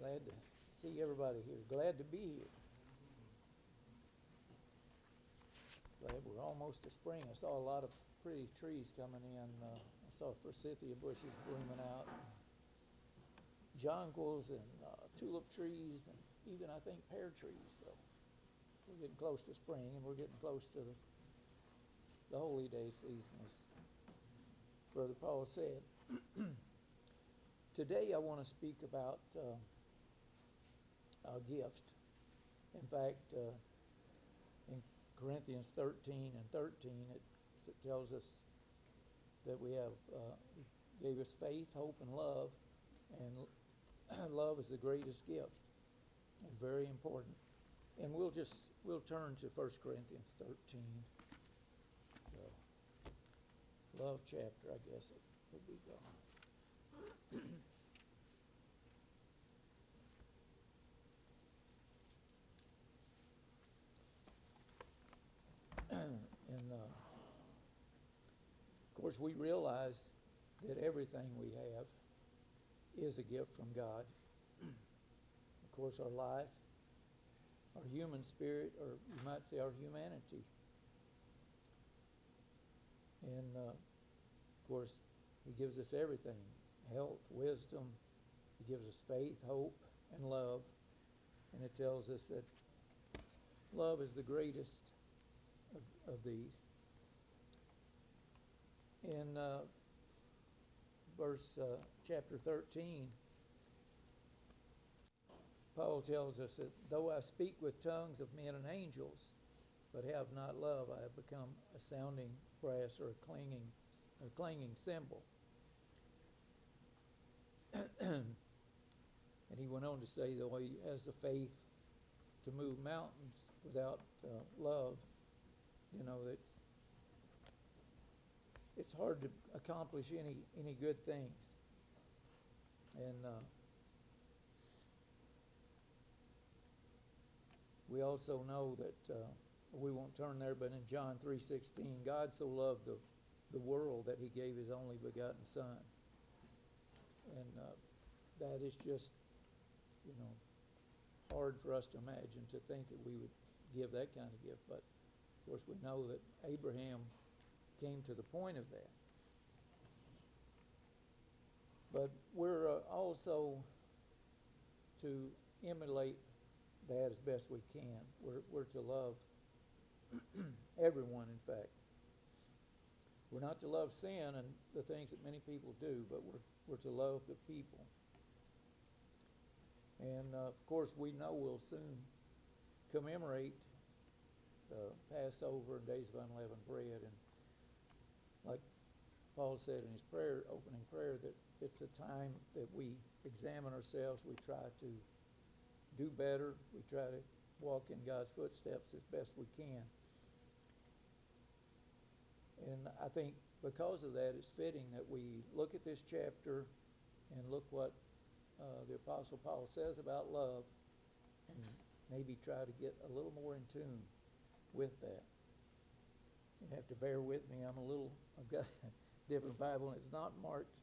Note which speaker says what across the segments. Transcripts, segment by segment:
Speaker 1: Glad to see everybody here. Glad to be here. Glad we're almost to spring. I saw a lot of pretty trees coming in. I saw forsythia bushes blooming out, jonquils and tulip trees, and even I think pear trees. So we're getting close to spring, and we're getting close to the holy day season, as Brother Paul said. Today I want to speak about a gift. In fact, in Corinthians 13 and 13, it tells us that we have, he gave us faith, hope, and love, and love is the greatest gift. It's very important. And we'll turn to 1 Corinthians 13, the love chapter, I guess it would be called. And of course, we realize that everything we have is a gift from God. Of course, our life, our human spirit, or you might say our humanity. And of course, He gives us everything: health, wisdom. He gives us faith, hope, and love. And it tells us that love is the greatest of these. In chapter 13, Paul tells us that though I speak with tongues of men and angels, but have not love, I have become a sounding brass or a clanging cymbal. And he went on to say, though he has the faith to move mountains, without love, it's hard to accomplish any good things. And we also know that we won't turn there, but in John 3:16, God so loved the world that He gave His only begotten Son. And that is just, hard for us to imagine, to think that we would give that kind of gift. But of course, we know that Abraham came to the point of that. But we're also to emulate that as best we can. We're to love everyone, in fact. We're not to love sin and the things that many people do, but we're to love the people. And of course, we know we'll soon commemorate Passover and Days of Unleavened Bread. And like Paul said in his opening prayer, that it's a time that we examine ourselves. We try to do better. We try to walk in God's footsteps as best we can. And I think because of that, it's fitting that we look at this chapter and look what the Apostle Paul says about love, and maybe try to get a little more in tune with that. You have to bear with me. I've got a different Bible, and it's not marked,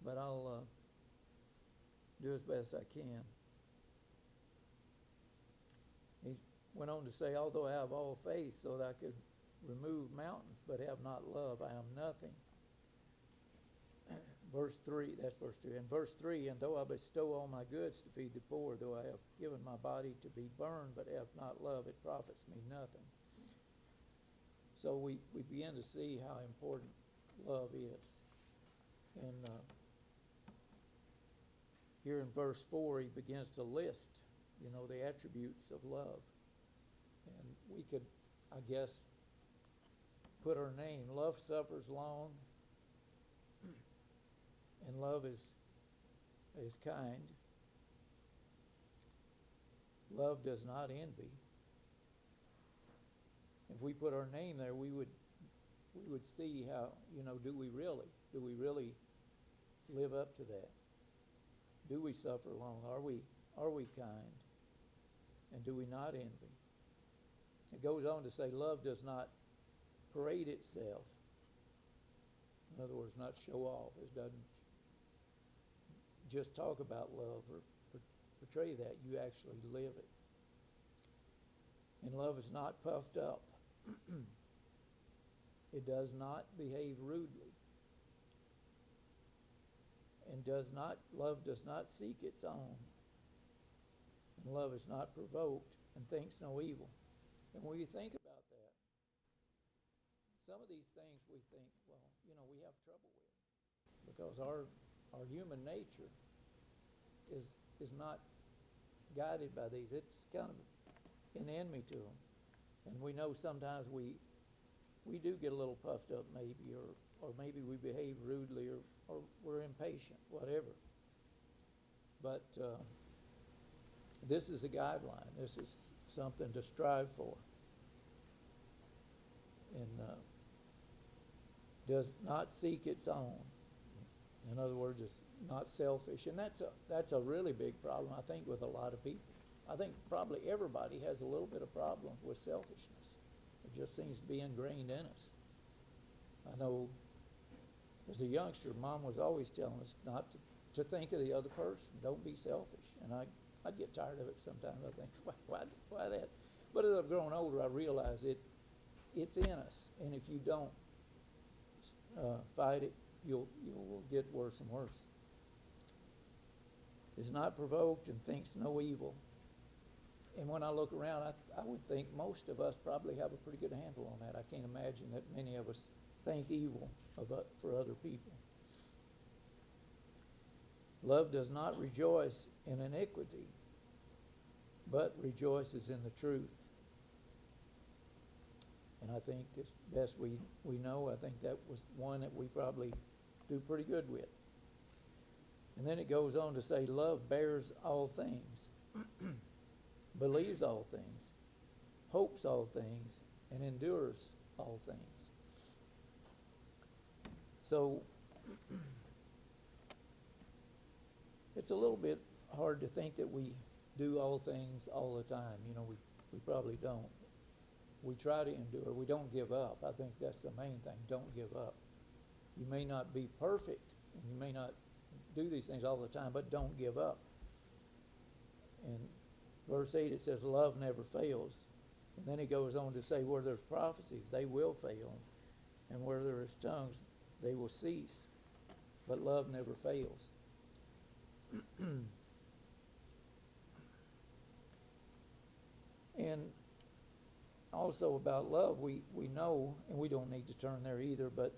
Speaker 1: but I'll do as best I can. He went on to say, although I have all faith so that I could remove mountains, but have not love, I am nothing. Verse 3, that's verse 2. And verse 3, and though I bestow all my goods to feed the poor, though I have given my body to be burned, but have not love, it profits me nothing. So we begin to see how important love is. And here in verse 4, he begins to list, the attributes of love. And we could, I guess, put our name. Love suffers long, and love is kind. Love does not envy. If we put our name there, we would see how, do we really live up to that? Do we suffer long? Are we kind? And do we not envy? It goes on to say, love does not parade itself. In other words, not show off. It doesn't just talk about love or portray that. You actually live it. And love is not puffed up. It does not behave rudely. And love does not seek its own. And love is not provoked and thinks no evil. And when you think about that, some of these things we think, well, we have trouble with. Because our human nature is not guided by these. It's kind of an enemy to them. And we know sometimes we do get a little puffed up maybe, or maybe we behave rudely, or we're impatient, whatever. But this is a guideline. This is something to strive for. And does not seek its own. In other words, it's not selfish. And that's a really big problem, I think, with a lot of people. I think probably everybody has a little bit of problem with selfishness. It just seems to be ingrained in us. I know as a youngster, Mom was always telling us not to think of the other person. Don't be selfish. And I'd get tired of it sometimes. I think, why that? But as I've grown older, I realize it's in us. And if you don't fight it, you'll get worse and worse. Is not provoked and thinks no evil. And when I look around, I would think most of us probably have a pretty good handle on that. I can't imagine that many of us think evil for other people. Love does not rejoice in iniquity, but rejoices in the truth. And I think as best we know, I think that was one that we probably do pretty good with. And then it goes on to say, love bears all things, believes all things, hopes all things, and endures all things. So it's a little bit hard to think that we do all things all the time. We probably don't. We try to endure. We don't give up. I think that's the main thing. Don't give up. You may not be perfect, and you may not do these things all the time, but don't give up. In verse 8 it says, love never fails. And then he goes on to say, where there's prophecies, they will fail. And where there is tongues, they will cease. But love never fails. And also about love, we know, and we don't need to turn there either, but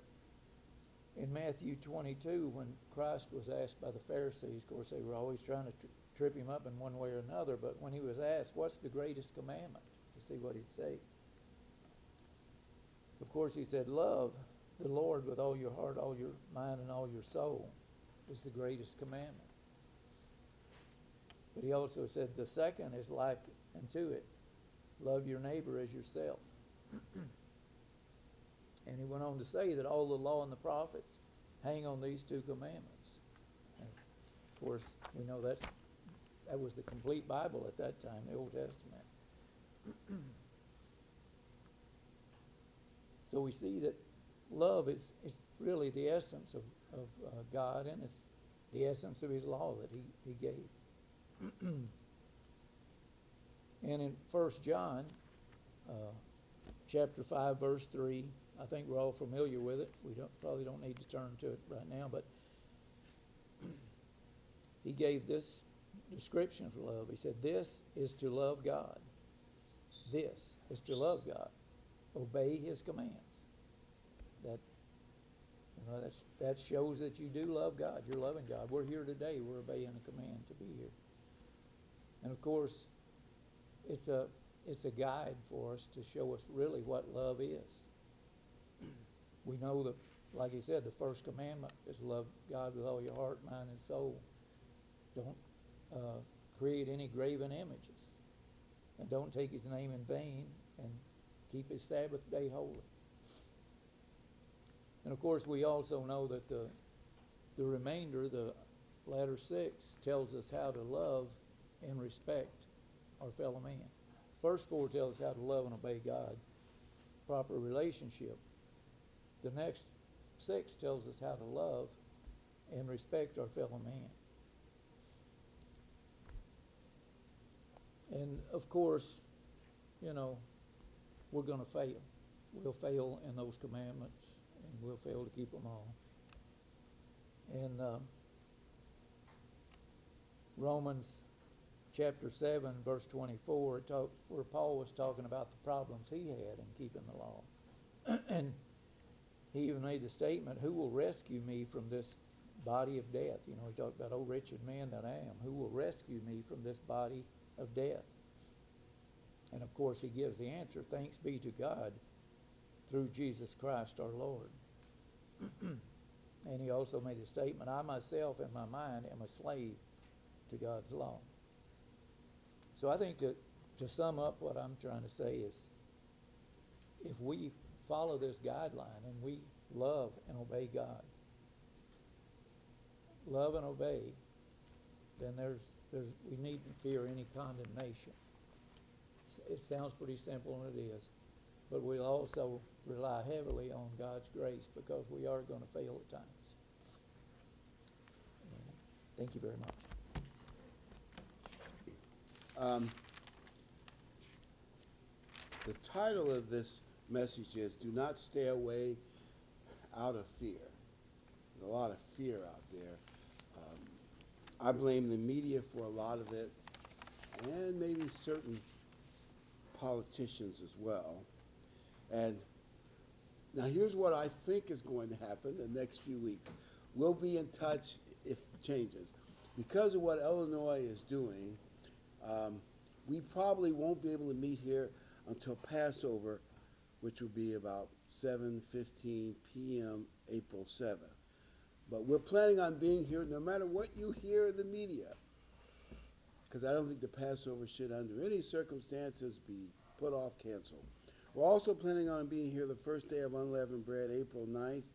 Speaker 1: in Matthew 22, when Christ was asked by the Pharisees, of course they were always trying to trip him up in one way or another, but when he was asked, what's the greatest commandment, to see what he'd say. Of course he said, love the Lord with all your heart, all your mind, and all your soul is the greatest commandment. But he also said the second is like unto it, love your neighbor as yourself. And he went on to say that all the law and the prophets hang on these two commandments. And of course, we know that was the complete Bible at that time, the Old Testament. So we see that love is really the essence of God, and it's the essence of his law that he gave. And in 1 John chapter 5, verse 3, I think we're all familiar with it. We probably don't need to turn to it right now, but he gave this description for love. He said, this is to love God. This is to love God. Obey his commands. That shows that you do love God. You're loving God. We're here today. We're obeying a command to be here. And of course, it's a guide for us to show us really what love is. We know that, like he said, the first commandment is love God with all your heart, mind, and soul. Don't create any graven images. And don't take his name in vain, and keep his Sabbath day holy. And of course, we also know that the remainder, the latter 6, tells us how to love and respect our fellow man. First 4 tells us how to love and obey God, proper relationship. The next 6 tells us how to love and respect our fellow man. And of course, we're going to fail. We'll fail in those commandments, and we'll fail to keep them all. And Romans chapter 7, verse 24, where Paul was talking about the problems he had in keeping the law. And he even made the statement, who will rescue me from this body of death? He talked about, oh, wretched man that I am. Who will rescue me from this body of death? And of course, he gives the answer, thanks be to God through Jesus Christ our Lord. And he also made the statement, I myself in my mind am a slave to God's law. So I think to sum up what I'm trying to say is, if we follow this guideline and we love and obey God, love and obey, then we needn't fear any condemnation. It sounds pretty simple, and it is, but we'll also rely heavily on God's grace because we are going to fail at times. Thank you very much.
Speaker 2: The title of this message is Do Not Stay Away Out of Fear. There's a lot of fear out there. I blame the media for a lot of it, and maybe certain politicians as well. And now here's what I think is going to happen the next few weeks. We'll be in touch if it changes. Because of what Illinois is doing, we probably won't be able to meet here until Passover, which will be about 7:15 p.m. April 7th. But we're planning on being here no matter what you hear in the media, because I don't think the Passover should under any circumstances be put off, canceled. We're also planning on being here the first day of unleavened bread, April 9th,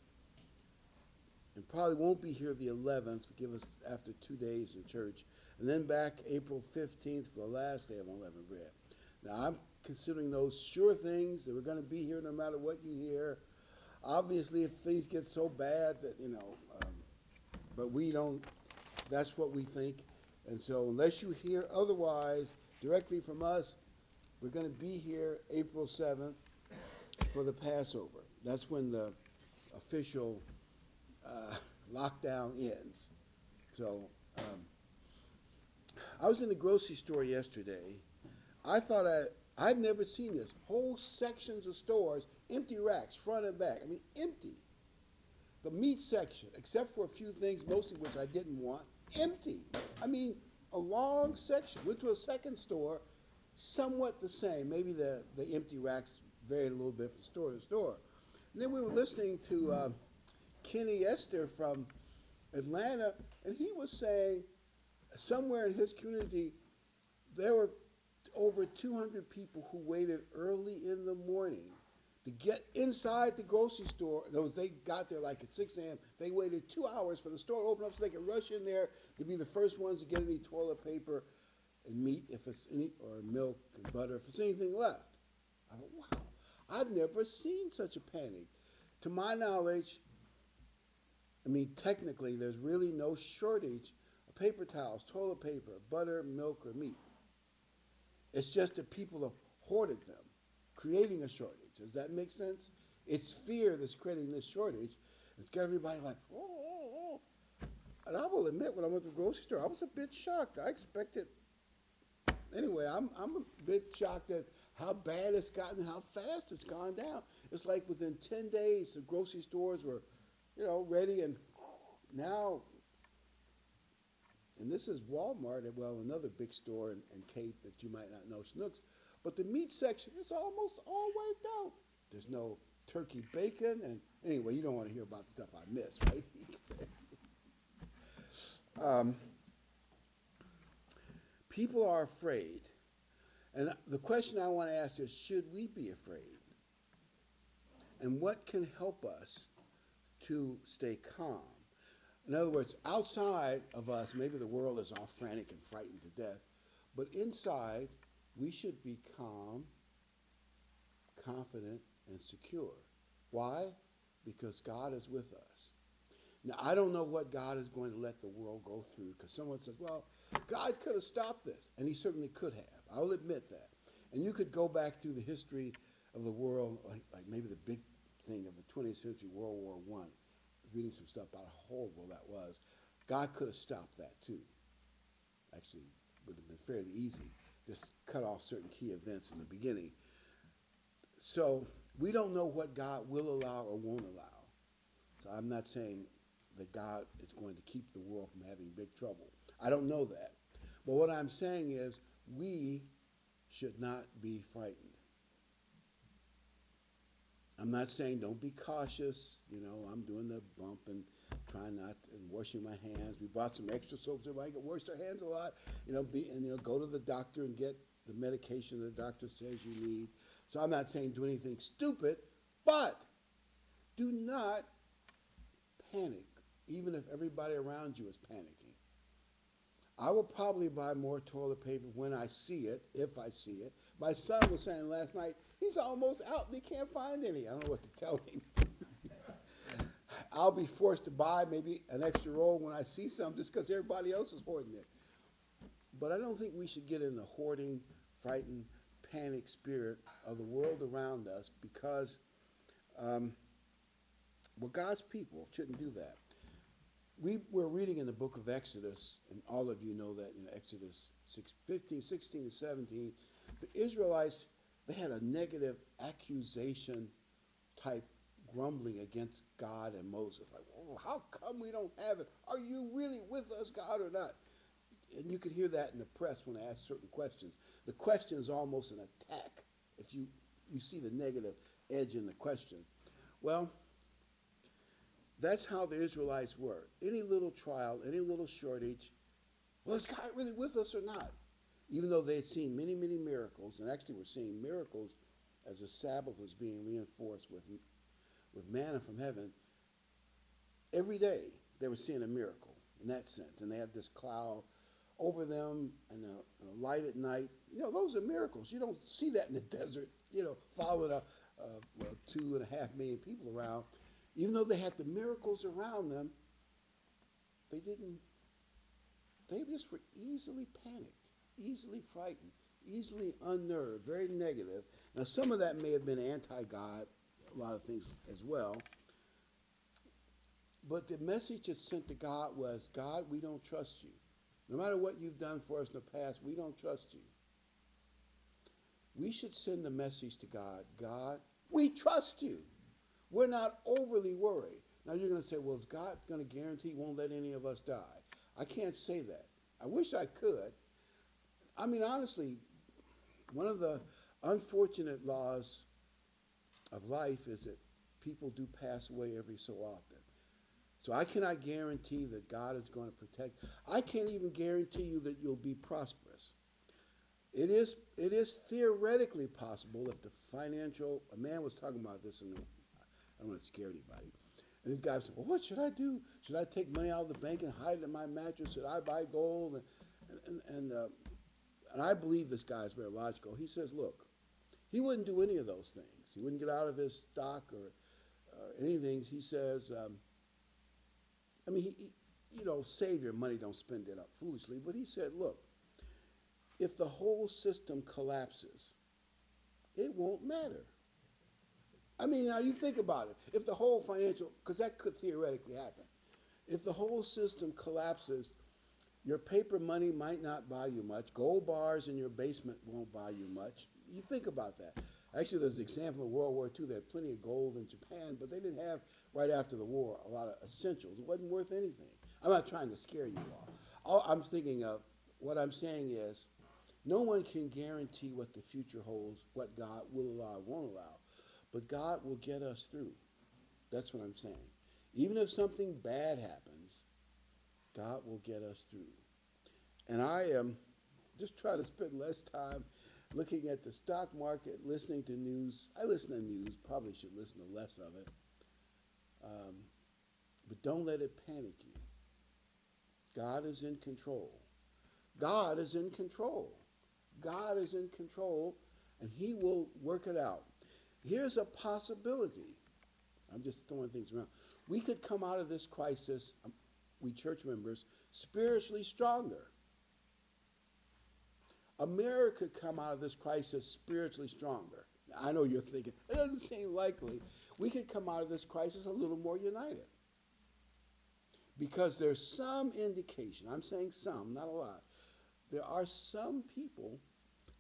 Speaker 2: and probably won't be here the 11th, give us after 2 days in church, and then back April 15th for the last day of unleavened bread. Now, I'm considering those sure things that we're going to be here no matter what you hear. Obviously, if things get so bad that, but we don't, that's what we think. And so unless you hear otherwise directly from us, we're going to be here April 7th for the Passover. That's when the official lockdown ends. So I was in the grocery store yesterday. I thought I've never seen this. Whole sections of stores, empty racks, front and back. I mean, empty. The meat section, except for a few things, most of which I didn't want, empty. I mean, a long section. Went to a second store, somewhat the same. Maybe the empty racks varied a little bit from store to store. And then we were listening to Kenny Esther from Atlanta, and he was saying somewhere in his community there were over 200 people who waited early in the morning to get inside the grocery store. In other words, they got there like at 6 a.m. They waited 2 hours for the store to open up so they could rush in there to be the first ones to get any toilet paper and meat, if it's any, or milk and butter, if it's anything left. I thought, wow, I've never seen such a panic. To my knowledge, I mean, technically, there's really no shortage of paper towels, toilet paper, butter, milk, or meat. It's just that people have hoarded them, creating a shortage. Does that make sense? It's fear that's creating this shortage. It's got everybody like, oh. And I will admit, when I went to the grocery store, I was a bit shocked. I expected, anyway, I'm a bit shocked at how bad it's gotten and how fast it's gone down. It's like within 10 days, the grocery stores were, ready, and now, and this is Walmart, well, another big store in Cape that you might not know, Schnucks, but the meat section is almost all wiped out. There's no turkey bacon, and anyway, you don't want to hear about stuff I miss, right? People are afraid, and the question I want to ask is, should we be afraid? And what can help us to stay calm? In other words, outside of us, maybe the world is all frantic and frightened to death, but inside, we should be calm, confident, and secure. Why? Because God is with us. Now, I don't know what God is going to let the world go through, because someone says, well, God could have stopped this, and he certainly could have. I'll admit that. And you could go back through the history of the world, like maybe the big thing of the 20th century, World War I. I was reading some stuff about how horrible that was. God could have stopped that too. Actually, it would have been fairly easy. Just cut off certain key events in the beginning. So we don't know what God will allow or won't allow. So I'm not saying that God is going to keep the world from having big trouble. I don't know that. But what I'm saying is we should not be frightened. I'm not saying don't be cautious. You know, I'm doing the bump and trying not to, and washing my hands. We bought some extra soaps. Everybody can wash their hands a lot. Go to the doctor and get the medication the doctor says you need. So I'm not saying do anything stupid, but do not panic, even if everybody around you is panicking. I will probably buy more toilet paper when I see it, if I see it. My son was saying last night, he's almost out and he can't find any. I don't know what to tell him. I'll be forced to buy maybe an extra roll when I see some just because everybody else is hoarding it. But I don't think we should get in the hoarding, frightened, panic spirit of the world around us, because we're God's people, shouldn't do that. We're reading in the book of Exodus, and all of you know that, Exodus 15, 16, and 17, the Israelites, they had a negative accusation type grumbling against God and Moses. Like, oh, how come we don't have it? Are you really with us, God, or not? And you can hear that in the press when they ask certain questions. The question is almost an attack if you see the negative edge in the question. Well, that's how the Israelites were. Any little trial, any little shortage, well, is God really with us or not? Even though they had seen many, many miracles, and actually were seeing miracles as the Sabbath was being reinforced with manna from heaven, every day they were seeing a miracle in that sense. And they had this cloud over them and a light at night. Those are miracles. You don't see that in the desert, following 2.5 million people around. Even though they had the miracles around them, they just were easily panicked, easily frightened, easily unnerved, very negative. Now, some of that may have been anti-God, a lot of things as well. But the message that's sent to God was, God, we don't trust you. No matter what you've done for us in the past, we don't trust you. We should send the message to God, God, we trust you. We're not overly worried. Now you're going to say, well, is God going to guarantee he won't let any of us die? I can't say that. I wish I could. I mean, honestly, one of the unfortunate laws of life is that people do pass away every so often. So I cannot guarantee that God is going to protect. I can't even guarantee you that you'll be prosperous. It is theoretically possible if the financial, a man was talking about this in the, I don't want to scare anybody. And this guy said, well, what should I do? Should I take money out of the bank and hide it in my mattress? Should I buy gold? And I believe this guy is very logical. He says, look, he wouldn't do any of those things. He wouldn't get out of his stock or anything. He says, save your money, don't spend it up foolishly. But he said, look, if the whole system collapses, it won't matter. I mean, now you think about it. If the whole financial, because that could theoretically happen. If the whole system collapses, your paper money might not buy you much. Gold bars in your basement won't buy you much. You think about that. Actually, there's an example of World War II. They had plenty of gold in Japan, but they didn't have, right after the war, a lot of essentials. It wasn't worth anything. I'm not trying to scare you all I'm thinking of, what I'm saying is, no one can guarantee what the future holds, what God will allow, won't allow. But God will get us through. That's what I'm saying. Even if something bad happens, God will get us through. And I am just trying to spend less time looking at the stock market, listening to news. I listen to news, probably should listen to less of it. But don't let it panic you. God is in control. God is in control. God is in control, and he will work it out. Here's a possibility. I'm just throwing things around. we could come out of this crisis, we church members, spiritually stronger. America could come out of this crisis spiritually stronger. I know you're thinking, it doesn't seem likely. We could come out of this crisis a little more united. Because there's some indication, I'm saying some, not a lot, there are some people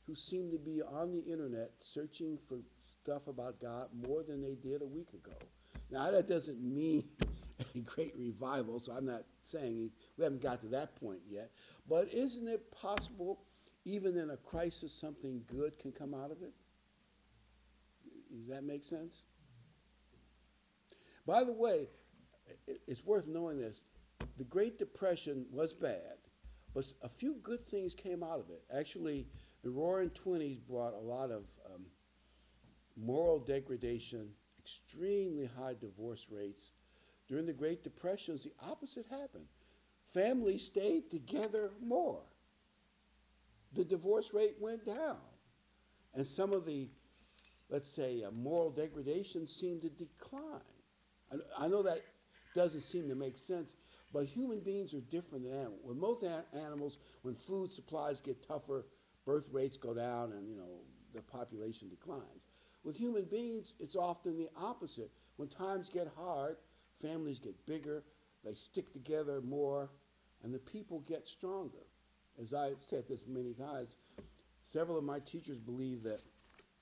Speaker 2: who seem to be on the internet searching for stuff about God more than they did a week ago. Now, that doesn't mean a great revival, so I'm not saying we haven't got to that point yet. But isn't it possible, even in a crisis, something good can come out of it? Does that make sense? By the way, it's worth knowing this. The Great Depression was bad, but a few good things came out of it. Actually, the Roaring Twenties brought a lot of moral degradation, extremely high divorce rates. During the Great Depressions, the opposite happened. Families stayed together more. The divorce rate went down. And some of the, let's say, moral degradation seemed to decline. I know that doesn't seem to make sense, but human beings are different than animals. With most animals, when food supplies get tougher, birth rates go down and, the population declines. With human beings, it's often the opposite. When times get hard, families get bigger, they stick together more, and the people get stronger. As I've said this many times, several of my teachers believe that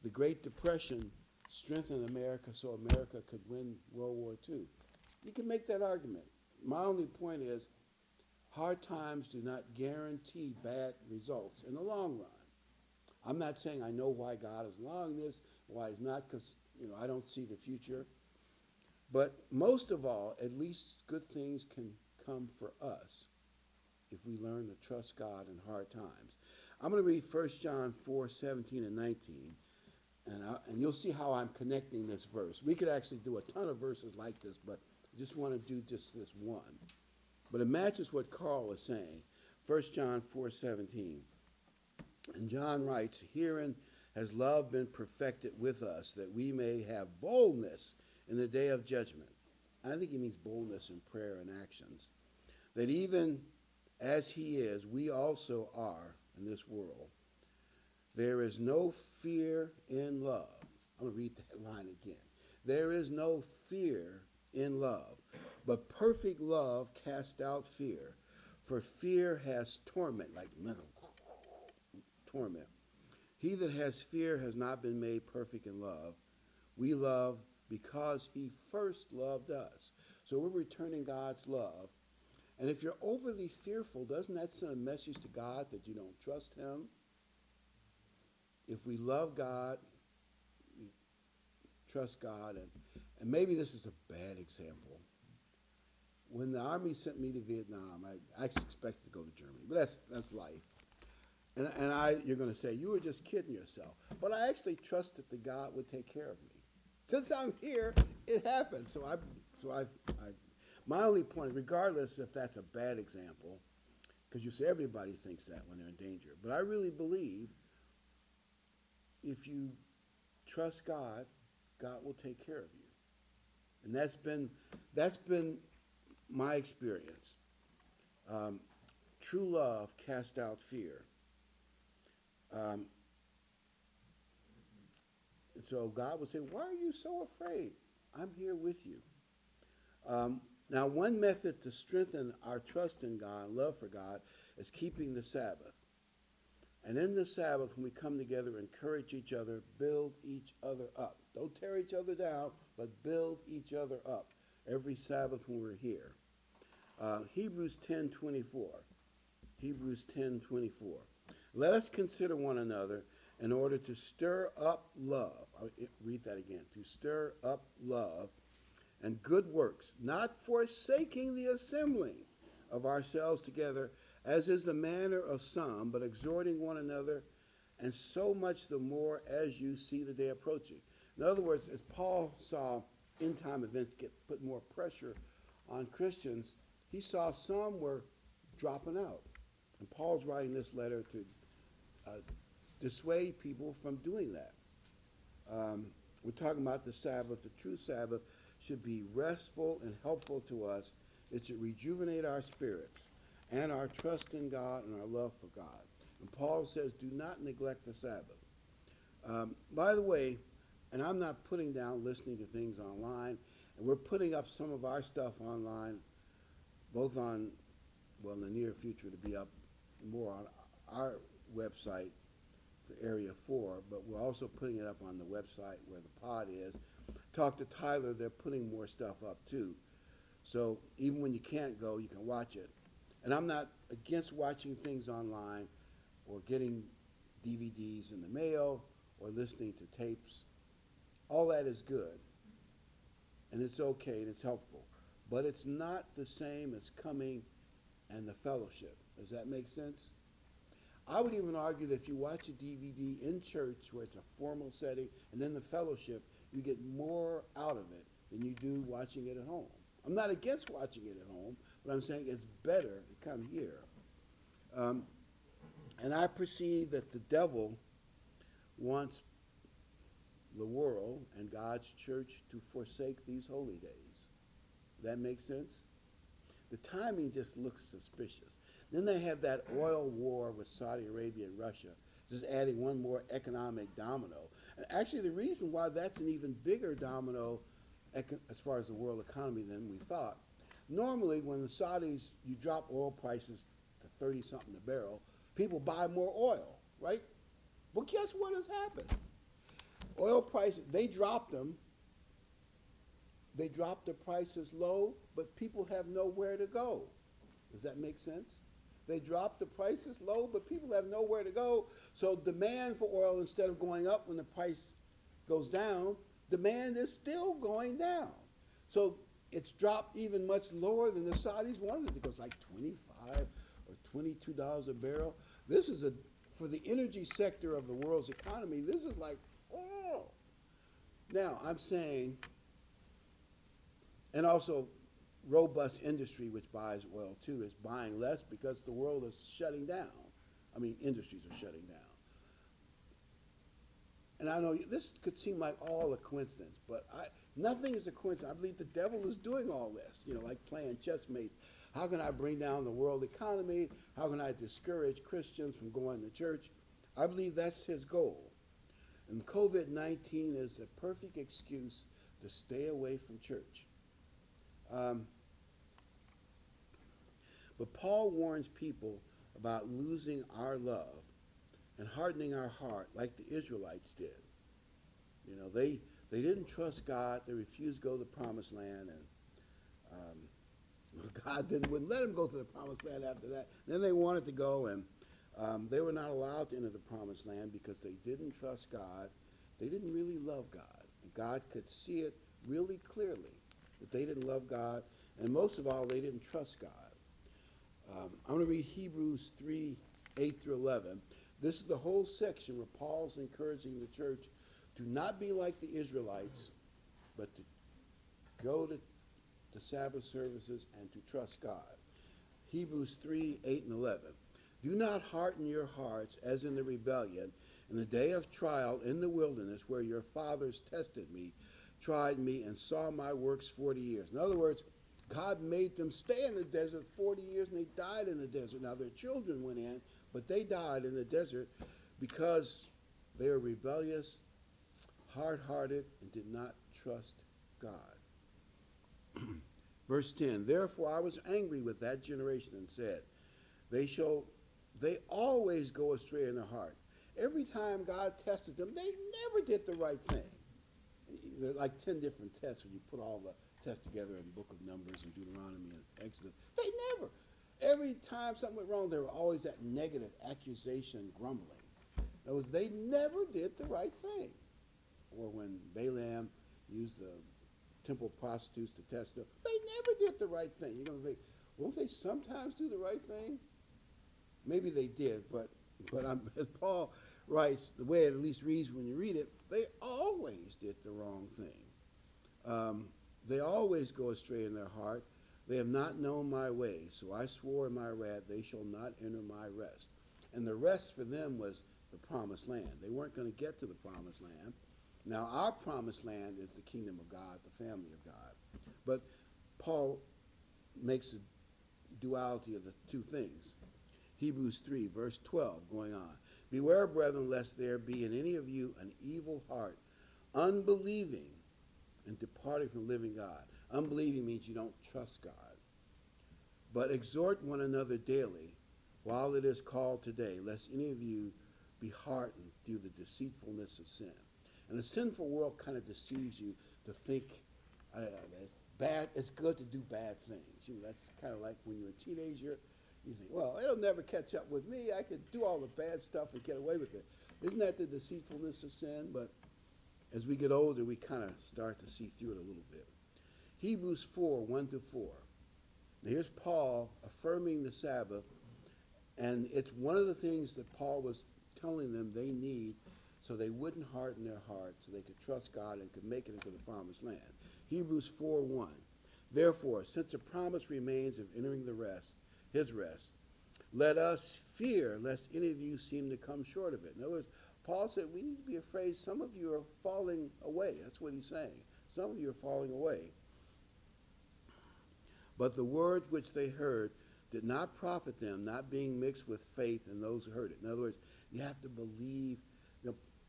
Speaker 2: the Great Depression strengthened America so America could win World War II. You can make that argument. My only point is, hard times do not guarantee bad results in the long run. I'm not saying I know why God is allowing this, why He's not, because I don't see the future. But most of all, at least good things can come for us if we learn to trust God in hard times. I'm going to read 1 John 4:17 and 19, and you'll see how I'm connecting this verse. We could actually do a ton of verses like this, but I just want to do just this one. But it matches what Carl was saying. 1 John 4:17. And John writes, "Herein has love been perfected with us, that we may have boldness in the day of judgment." I think he means boldness in prayer and actions. That even as He is, we also are in this world. There is no fear in love. I'm going to read that line again. There is no fear in love, but perfect love casts out fear. For fear has torment, like mental torment. He that has fear has not been made perfect in love. We love because He first loved us. So we're returning God's love. And if you're overly fearful, doesn't that send a message to God that you don't trust Him? If we love God, we trust God, and maybe this is a bad example. When the Army sent me to Vietnam, I actually expected to go to Germany, but that's life. And you're going to say, you were just kidding yourself. But I actually trusted that God would take care of me. Since I'm here, it happened. My only point, regardless if that's a bad example, because you say everybody thinks that when they're in danger, but I really believe if you trust God, God will take care of you. And that's been my experience. True love casts out fear. And so God would say, why are you so afraid? I'm here with you. Now, one method to strengthen our trust in God and love for God is keeping the Sabbath. And in the Sabbath, when we come together, encourage each other, build each other up. Don't tear each other down, but build each other up every Sabbath when we're here. Hebrews 10:24. Hebrews 10:24. Let us consider one another in order to stir up love. I'll read that again. To stir up love and good works, not forsaking the assembling of ourselves together, as is the manner of some, but exhorting one another, and so much the more as you see the day approaching. In other words, as Paul saw end-time events put more pressure on Christians, he saw some were dropping out. And Paul's writing this letter to dissuade people from doing that. We're talking about the Sabbath, the true Sabbath, should be restful and helpful to us. It should rejuvenate our spirits and our trust in God and our love for God. And Paul says, do not neglect the Sabbath. By the way, and I'm not putting down listening to things online, and we're putting up some of our stuff online, both on, well, in the near future to be up more on our website for Area 4, but we're also putting it up on the website where the pod is. Talk to Tyler, they're putting more stuff up too. So even when you can't go, you can watch it. And I'm not against watching things online or getting DVDs in the mail or listening to tapes. All that is good, and it's okay, and it's helpful. But it's not the same as coming and the fellowship. Does that make sense? I would even argue that if you watch a DVD in church where it's a formal setting and then the fellowship, you get more out of it than you do watching it at home. I'm not against watching it at home, but I'm saying it's better to come here. And I perceive that the devil wants the world and God's church to forsake these holy days. That makes sense? The timing just looks suspicious. Then they have that oil war with Saudi Arabia and Russia, just adding one more economic domino. And actually, the reason why that's an even bigger domino as far as the world economy than we thought, normally when the Saudis, you drop oil prices to 30-something a barrel, people buy more oil, right? Well, guess what has happened? Oil prices, they dropped them. They dropped the prices low, but people have nowhere to go. Does that make sense? They dropped the prices low, but people have nowhere to go. So demand for oil, instead of going up when the price goes down, demand is still going down. So it's dropped even much lower than the Saudis wanted. It goes like $25 or $22 a barrel. This is for the energy sector of the world's economy, this is like, oh. Now, I'm saying, and also robust industry, which buys oil too, is buying less because the world is shutting down. I mean, industries are shutting down. And I know this could seem like all a coincidence, but nothing is a coincidence. I believe the devil is doing all this, like playing chessmates. How can I bring down the world economy? How can I discourage Christians from going to church? I believe that's his goal. And COVID-19 is a perfect excuse to stay away from church. But Paul warns people about losing our love and hardening our heart like the Israelites did. They didn't trust God. They refused to go to the promised land, and God wouldn't let them go to the promised land after that. Then they wanted to go, and they were not allowed to enter the promised land because they didn't trust God. They didn't really love God. And God could see it really clearly that they didn't love God, and most of all, they didn't trust God. I'm going to read Hebrews 3, 8 through 11. This is the whole section where Paul's encouraging the church to not be like the Israelites, but to go to the Sabbath services and to trust God. Hebrews 3, 8 and 11. Do not harden your hearts as in the rebellion in the day of trial in the wilderness where your fathers tested me, tried me, and saw my works 40 years. In other words, God made them stay in the desert 40 years, and they died in the desert. Now, their children went in, but they died in the desert because they were rebellious, hard-hearted, and did not trust God. Verse 10, therefore I was angry with that generation and said, they always go astray in their heart. Every time God tested them, they never did the right thing. There are like 10 different tests when you put all the tests together in the book of Numbers and Deuteronomy and Exodus. They never. Every time something went wrong, there were always that negative accusation, grumbling. In other words, they never did the right thing. Or when Balaam used the temple prostitutes to test them, they never did the right thing. You're going to think, won't they sometimes do the right thing? Maybe they did, but as Paul writes, the way it at least reads when you read it, they always did the wrong thing. They always go astray in their heart. They have not known my ways, so I swore in my wrath, they shall not enter my rest. And the rest for them was the promised land. They weren't going to get to the promised land. Now, our promised land is the kingdom of God, the family of God. But Paul makes a duality of the two things. Hebrews 3, verse 12, going on. Beware, brethren, lest there be in any of you an evil heart, unbelieving and departing from the living God. Unbelieving means you don't trust God. But exhort one another daily, while it is called today, lest any of you be hardened through the deceitfulness of sin. And the sinful world kind of deceives you to think, I don't know, it's bad, it's good to do bad things. That's kind of like when you're a teenager, you think, well, it'll never catch up with me. I could do all the bad stuff and get away with it. Isn't that the deceitfulness of sin? But as we get older, we kind of start to see through it a little bit. Hebrews 4, 1 to 4. Now here's Paul affirming the Sabbath, and it's one of the things that Paul was telling them they need so they wouldn't harden their hearts, so they could trust God and could make it into the promised land. Hebrews 4:1. Therefore, since a promise remains of entering the rest, his rest, let us fear lest any of you seem to come short of it. In other words, Paul said we need to be afraid some of you are falling away. That's what he's saying. Some of you are falling away. But the word which they heard did not profit them, not being mixed with faith in those who heard it. In other words, you have to believe.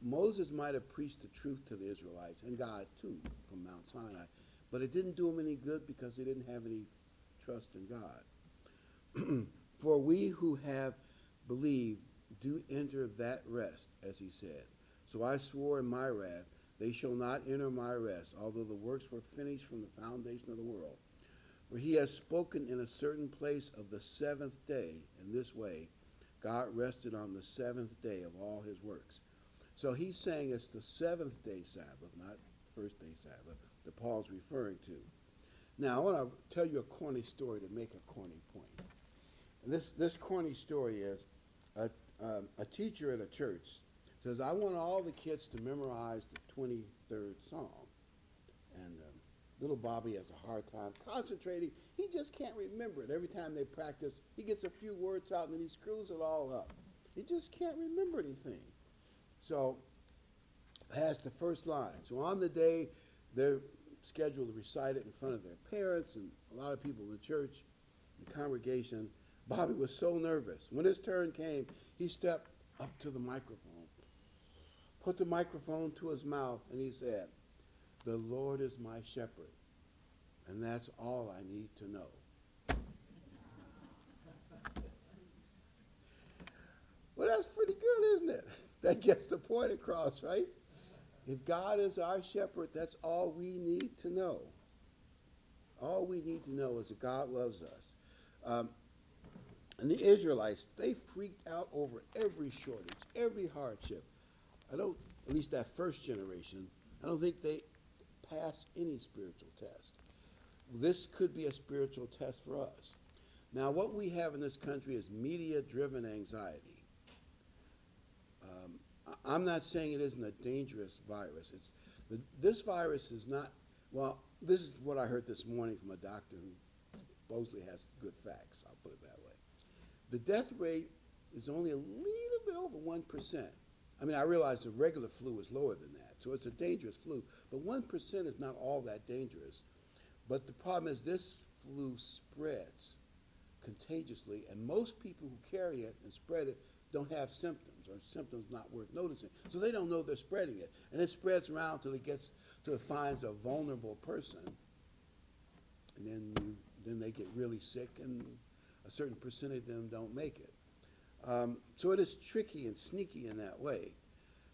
Speaker 2: Moses might have preached the truth to the Israelites, and God too, from Mount Sinai, but it didn't do them any good because they didn't have any trust in God. For we who have believed do enter that rest, as he said. So I swore in my wrath, they shall not enter my rest, although the works were finished from the foundation of the world. For he has spoken in a certain place of the seventh day. In this way, God rested on the seventh day of all his works. So he's saying it's the seventh day Sabbath, not first day Sabbath, that Paul's referring to. Now, I want to tell you a corny story to make a corny point. And this corny story is a teacher at a church says, I want all the kids to memorize the 23rd Psalm. And little Bobby has a hard time concentrating. He just can't remember it. Every time they practice, he gets a few words out and then he screws it all up. He just can't remember anything. So, has the first line. So on the day, they're scheduled to recite it in front of their parents and a lot of people in the church, the congregation. Bobby was so nervous. When his turn came, he stepped up to the microphone, put the microphone to his mouth, and he said, "The Lord is my shepherd, and that's all I need to know." Well, that's pretty good, isn't it? That gets the point across, right? If God is our shepherd, that's all we need to know. All we need to know is that God loves us. And the Israelites, they freaked out over every shortage, every hardship. At least that first generation, I don't think they passed any spiritual test. This could be a spiritual test for us. Now, what we have in this country is media-driven anxiety. I'm not saying it isn't a dangerous virus. This virus is not, well, this is what I heard this morning from a doctor who supposedly has good facts. I'll put it that way. The death rate is only a little bit over 1%. I mean, I realize the regular flu is lower than that, so it's a dangerous flu. But 1% is not all that dangerous. But the problem is this flu spreads contagiously, and most people who carry it and spread it don't have symptoms, or symptoms not worth noticing. So they don't know they're spreading it. And it spreads around until it gets to the finds a vulnerable person. And then they get really sick, and a certain percentage of them don't make it. So it is tricky and sneaky in that way.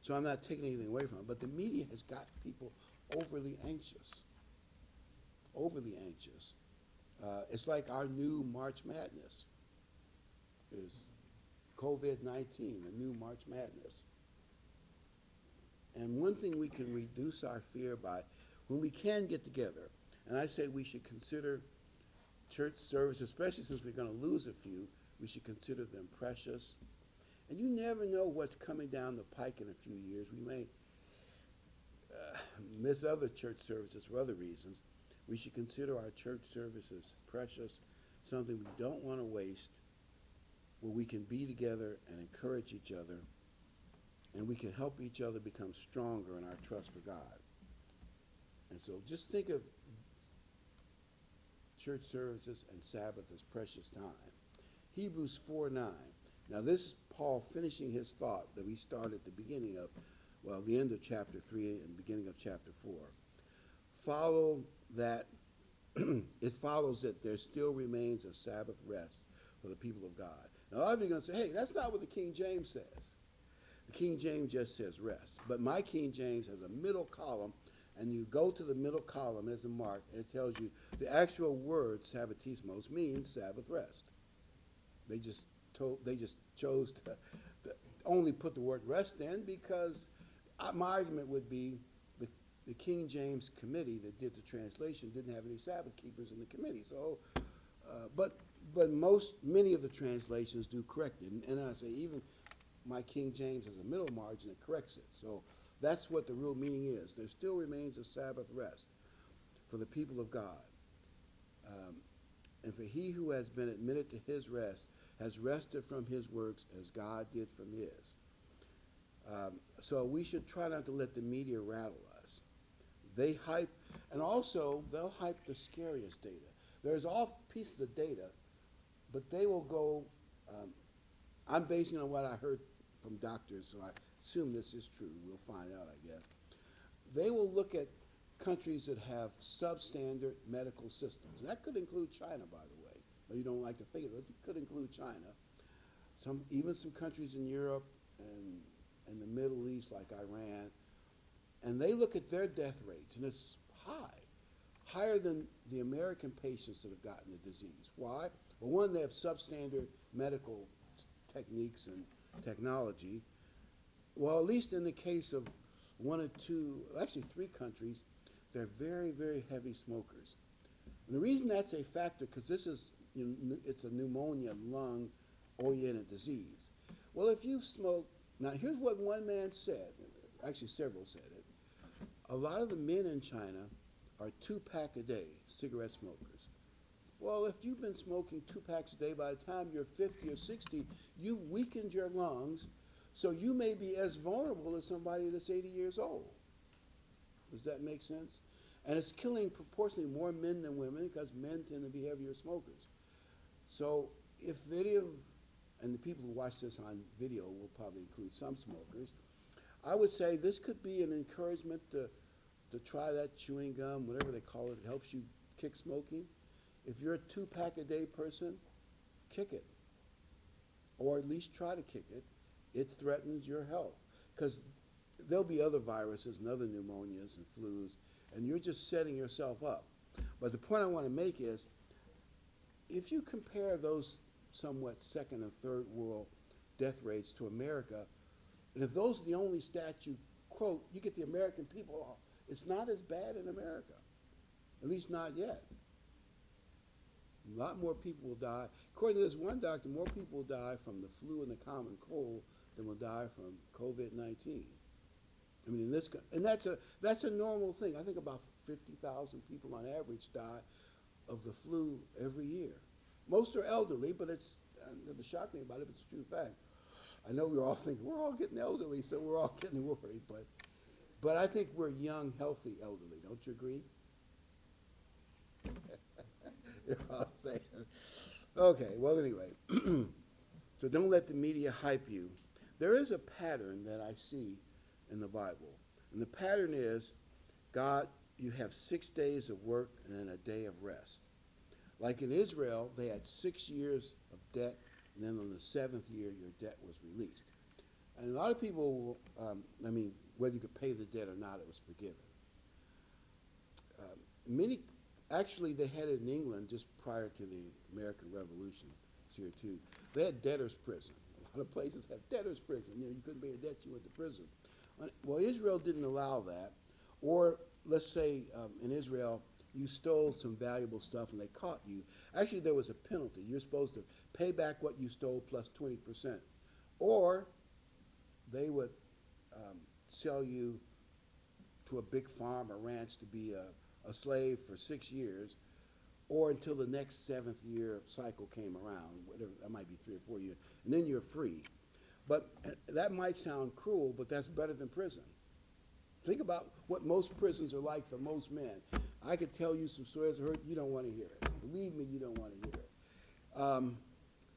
Speaker 2: So I'm not taking anything away from it. But the media has got people overly anxious. Overly anxious. It's like our new March Madness is COVID-19, a new March Madness. And one thing we can reduce our fear by, when we can get together, and I say we should consider church service, especially since we're going to lose a few, we should consider them precious. And you never know what's coming down the pike in a few years. We may miss other church services for other reasons. We should consider our church services precious, something we don't want to waste, where we can be together and encourage each other, and we can help each other become stronger in our trust for God. And so just think of church services and Sabbath as precious time. Hebrews 4:9. Now this is Paul finishing his thought that we started at the beginning of, well, the end of chapter 3 and beginning of chapter 4. It follows that there still remains a Sabbath rest for the people of God. Now, a lot of you are going to say, hey, that's not what the King James says. The King James just says rest. But my King James has a middle column, and you go to the middle column as a mark, and it tells you the actual word sabbatismos means Sabbath rest. They just chose to only put the word rest in because my argument would be the King James committee that did the translation didn't have any Sabbath keepers in the committee. So, but many of the translations do correct it. And I say even my King James has a middle margin that corrects it. So that's what the real meaning is. There still remains a Sabbath rest for the people of God. And for he who has been admitted to his rest has rested from his works as God did from his. So we should try not to let the media rattle us. They hype, and also they'll hype the scariest data. There's all pieces of data, but they will go, I'm basing it on what I heard from doctors, so I assume this is true. We'll find out, I guess. They will look at countries that have substandard medical systems. And that could include China, by the way. But you don't like to think of it. It could include China. Even some countries in Europe and the Middle East, like Iran. And they look at their death rates, and it's higher than the American patients that have gotten the disease. Why? Well, one, they have substandard medical techniques and technology. Well, at least in the case of one or two, actually 3 countries, they're very, very heavy smokers. And the reason that's a factor, because it's a pneumonia lung-oriented disease. Well, if you smoke, now here's what one man said, actually several said it. A lot of the men in China are 2-pack a day cigarette smokers. Well, if you've been smoking 2 packs a day, by the time you're 50 or 60, you've weakened your lungs, so you may be as vulnerable as somebody that's 80 years old. Does that make sense? And it's killing proportionally more men than women because men tend to be heavier smokers. So if and the people who watch this on video will probably include some smokers, I would say this could be an encouragement to try that chewing gum, whatever they call it. It helps you kick smoking. If you're a 2-pack a day person, kick it. Or at least try to kick it. It threatens your health. Because there'll be other viruses and other pneumonias and flus, and you're just setting yourself up. But the point I want to make is, if you compare those somewhat second and third world death rates to America, and if those are the only stats you quote, you get the American people off. It's not as bad in America, at least not yet. A lot more people will die. According to this one doctor, more people will die from the flu and the common cold than will die from COVID-19. I mean, and that's a normal thing. I think about 50,000 people on average die of the flu every year. Most are elderly, but the shocking about it, it's a true fact. I know we're all thinking, we're all getting elderly, so we're all getting worried, but I think we're young, healthy elderly. Don't you agree? You're all saying. Okay, well, anyway. So don't let the media hype you. There is a pattern that I see in the Bible. And the pattern is, God, you have 6 days of work and then a day of rest. Like in Israel, they had 6 years of debt, and then on the 7th year, your debt was released. And a lot of people, whether you could pay the debt or not, it was forgiven. Actually, they had it in England just prior to the American Revolution. It's here too. They had debtor's prison. A lot of places have debtor's prison. You couldn't pay a debt, you went to prison. Well, Israel didn't allow that. Or let's say in Israel, you stole some valuable stuff and they caught you. Actually, there was a penalty. You're supposed to pay back what you stole plus 20%. Or they would sell you to a big farm or ranch to be a slave for 6 years, or until the next 7th year cycle came around, whatever, that might be 3 or 4 years, and then you're free. But that might sound cruel, but that's better than prison. Think about what most prisons are like for most men. I could tell you some stories I heard. You don't want to hear it. Believe me, you don't want to hear it.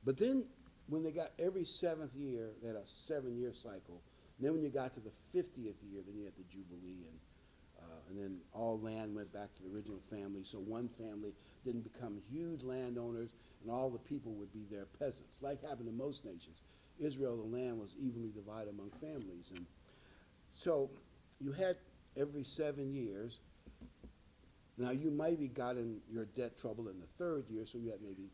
Speaker 2: But then when they got every seventh year, they had a 7-year cycle. And then when you got to the 50th year, then you had the Jubilee, and then all land went back to the original family. So one family didn't become huge landowners, and all the people would be their peasants, like happened in most nations. Israel, the land was evenly divided among families. And so you had every 7 years. Now, you maybe got in your debt trouble in the 3rd year, so you had maybe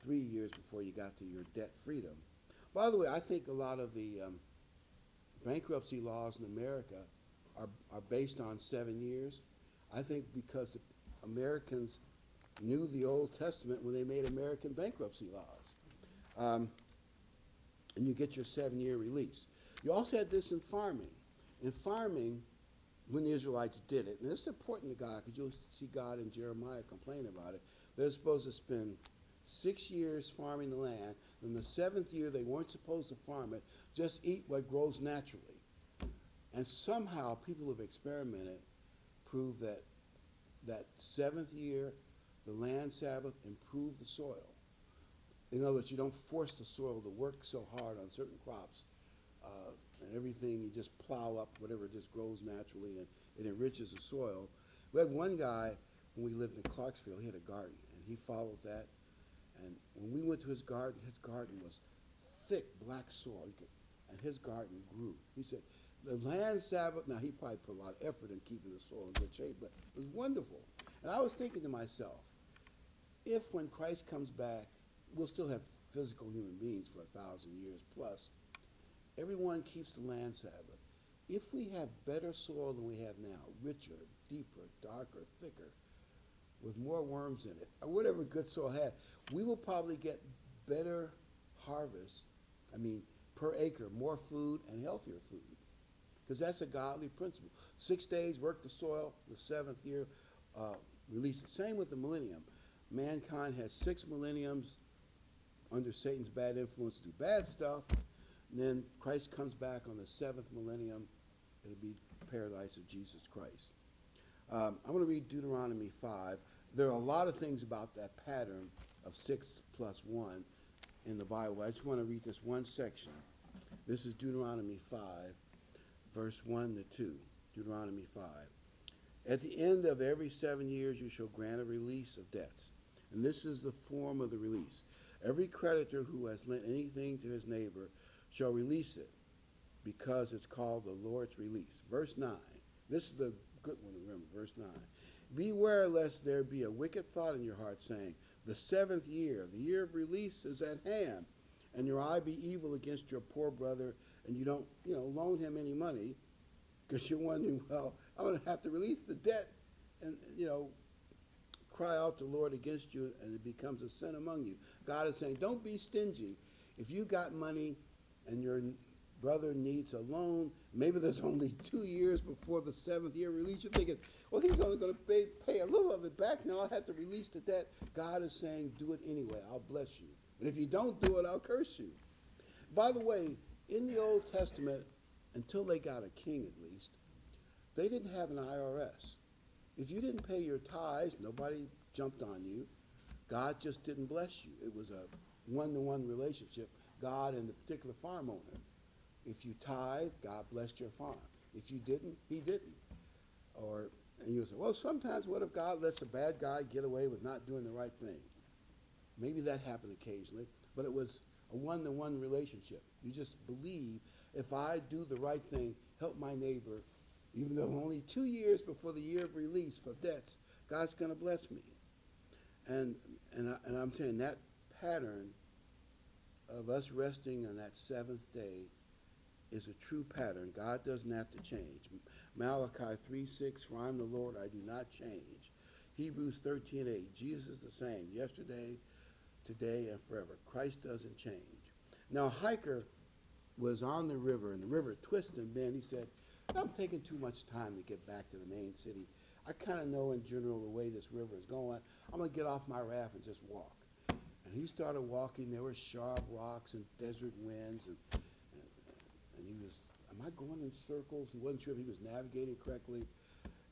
Speaker 2: 3 years before you got to your debt freedom. By the way, I think a lot of the bankruptcy laws in America are based on 7 years. I think because Americans knew the Old Testament when they made American bankruptcy laws. And you get your 7-year release. You also had this in farming. In farming, when the Israelites did it, and this is important to God because you'll see God in Jeremiah complain about it, they're supposed to spend 6 years farming the land. In the 7th year, they weren't supposed to farm it, just eat what grows naturally. And somehow people have experimented, prove that that 7th year, the land Sabbath improved the soil. In other words, you don't force the soil to work so hard on certain crops. And everything, you just plow up whatever just grows naturally, and it enriches the soil. We had one guy, when we lived in Clarksville, he had a garden, and he followed that. And when we went to his garden was thick black soil, and his garden grew. He said, the land Sabbath, now he probably put a lot of effort in keeping the soil in good shape, but it was wonderful. And I was thinking to myself, if when Christ comes back, we'll still have physical human beings for 1,000 years plus, everyone keeps the land Sabbath. If we have better soil than we have now, richer, deeper, darker, thicker, with more worms in it, or whatever good soil had, we will probably get better harvest, per acre, more food and healthier food. Because that's a godly principle. 6 days, work the soil, the 7th year, release it. Same with the millennium. Mankind has 6 millenniums under Satan's bad influence to do bad stuff. And then Christ comes back on the 7th millennium. It'll be paradise of Jesus Christ. I'm going to read Deuteronomy 5. There are a lot of things about that pattern of 6 plus 1 in the Bible. I just want to read this one section. This is Deuteronomy 5, verse 1 to 2. Deuteronomy 5. At the end of every 7 years you shall grant a release of debts. And this is the form of the release. Every creditor who has lent anything to his neighbor shall release it, because it's called the Lord's release. Verse 9. This is the good one to remember. Verse 9. Beware lest there be a wicked thought in your heart, saying, the 7th year, the year of release, is at hand, and your eye be evil against your poor brother, and you don't, loan him any money, because you're wondering, well, I'm going to have to release the debt, and, cry out to the Lord against you, and it becomes a sin among you. God is saying, don't be stingy. If you got money and your brother needs a loan, maybe there's only 2 years before the 7th year release, you're thinking, well, he's only going to pay a little of it back, now I'll have to release the debt. God is saying, do it anyway, I'll bless you. And if you don't do it, I'll curse you. By the way, in the Old Testament, until they got a king at least, they didn't have an IRS. If you didn't pay your tithes, nobody jumped on you. God just didn't bless you. It was a one-to-one relationship, God and the particular farm owner. If you tithe, God blessed your farm. If you didn't, he didn't. And you say, well, sometimes what if God lets a bad guy get away with not doing the right thing? Maybe that happened occasionally, but it was a one-to-one relationship. You just believe, if I do the right thing, help my neighbor, even though only 2 years before the year of release for debts, God's going to bless me. And I'm saying that pattern of us resting on that 7th day is a true pattern. God doesn't have to change. Malachi 3:6, for I'm the Lord, I do not change. Hebrews 13:8, Jesus is the same, yesterday, today, and forever. Christ doesn't change. Now, a hiker was on the river, and the river twisted and bent. He said, I'm taking too much time to get back to the main city. I kind of know in general the way this river is going. I'm going to get off my raft and just walk. And he started walking. There were sharp rocks and desert winds, and he was, am I going in circles? He wasn't sure if he was navigating correctly.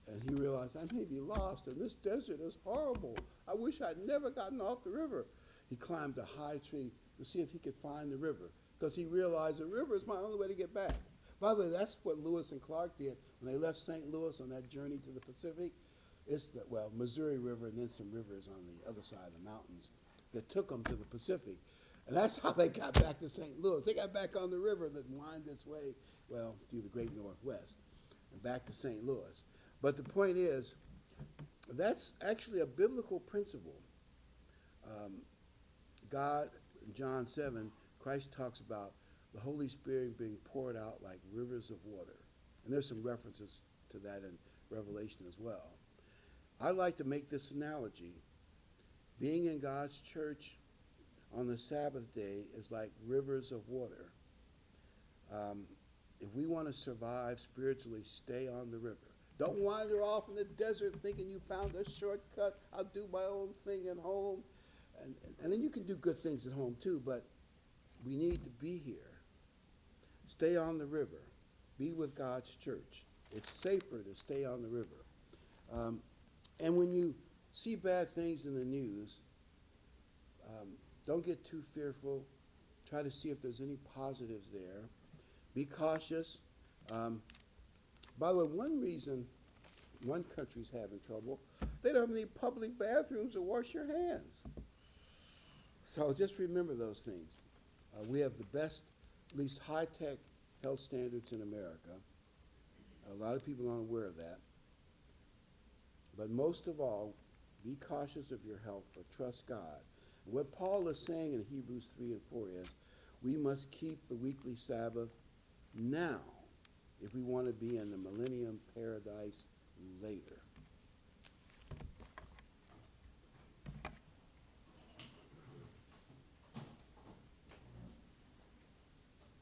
Speaker 2: And he realized, I may be lost, and this desert is horrible. I wish I'd never gotten off the river. He climbed a high tree to see if he could find the river, because he realized the river is my only way to get back. By the way, that's what Lewis and Clark did when they left St. Louis on that journey to the Pacific. It's the, Missouri River and then some rivers on the other side of the mountains that took them to the Pacific. And that's how they got back to St. Louis. They got back on the river that winds its way, through the great Northwest and back to St. Louis. But the point is, that's actually a biblical principle. God, in John 7, Christ talks about the Holy Spirit being poured out like rivers of water. And there's some references to that in Revelation as well. I like to make this analogy. Being in God's church on the Sabbath day is like rivers of water. If we want to survive spiritually, stay on the river. Don't wander off in the desert thinking you found a shortcut. I'll do my own thing at home. And then you can do good things at home too, but we need to be here. Stay on the river. Be with God's church. It's safer to stay on the river. And when you see bad things in the news, don't get too fearful. Try to see if there's any positives there. Be cautious. By the way, one reason one country's having trouble, they don't have any public bathrooms to wash your hands. So just remember those things. We have the best, least high-tech health standards in America. A lot of people aren't aware of that. But most of all, be cautious of your health, but trust God. And what Paul is saying in Hebrews 3 and 4 is, we must keep the weekly Sabbath now if we want to be in the millennium paradise later.